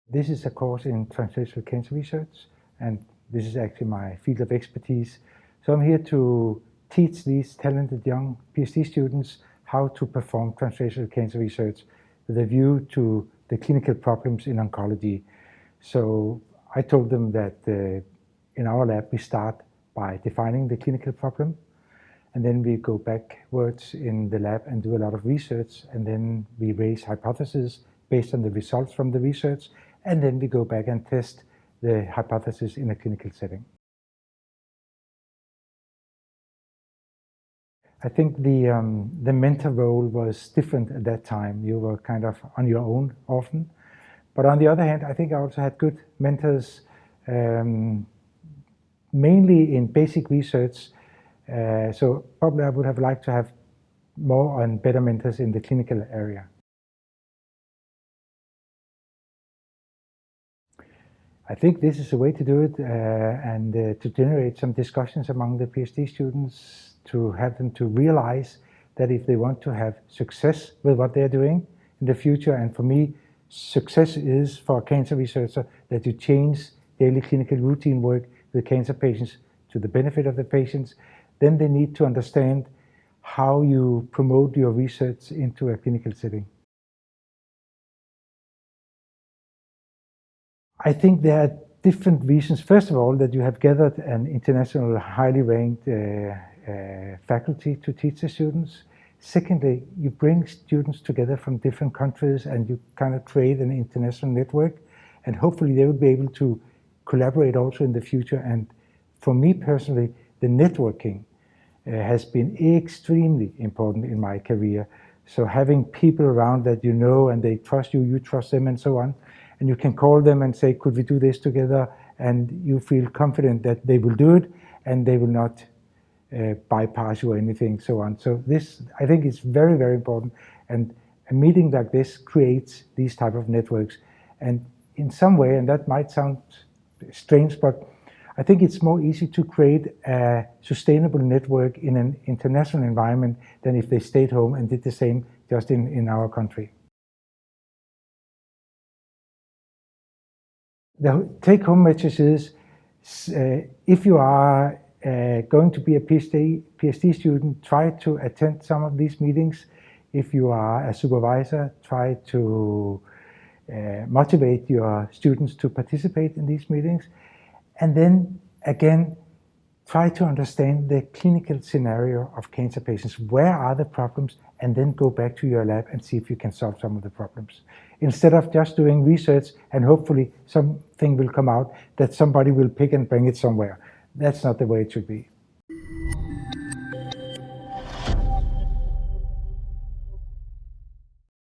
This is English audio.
This is a course in translational cancer research, and this is actually my field of expertise. So I'm here to teach these talented young PhD students how to perform translational cancer research with a view to the clinical problems in oncology. So I told them that in our lab we start by defining the clinical problem, and then we go backwards in the lab and do a lot of research, and then we raise hypotheses based on the results from the research, and then we go back and test the hypothesis in a clinical setting. I think the mentor role was different at that time. You were kind of on your own often. But on the other hand, I think I also had good mentors, mainly in basic research. So probably I would have liked to have more and better mentors in the clinical area. I think this is a way to do it and to generate some discussions among the PhD students, to have them to realize that if they want to have success with what they're doing in the future, and for me, success is for a cancer researcher that you change daily clinical routine work with cancer patients to the benefit of the patients, then they need to understand how you promote your research into a clinical setting. I think there are different reasons. First of all, that you have gathered an international, highly ranked faculty to teach the students. Secondly, you bring students together from different countries and you kind of create an international network, and hopefully they will be able to collaborate also in the future. And for me personally, the networking has been extremely important in my career. So having people around that you know and they trust you, you trust them, and so on. And you can call them and say, could we do this together? And you feel confident that they will do it and they will not bypass you or anything, so on. So this, I think, is very, very important. And a meeting like this creates these type of networks. And in some way, and that might sound strange, but I think it's more easy to create a sustainable network in an international environment than if they stayed home and did the same just in our country. The take-home message is, if you are going to be a PhD student, try to attend some of these meetings. If you are a supervisor, try to motivate your students to participate in these meetings. And then, again, try to understand the clinical scenario of cancer patients. Where are the problems? And then go back to your lab and see if you can solve some of the problems. Instead of just doing research and hopefully something will come out that somebody will pick and bring it somewhere. That's not the way it should be.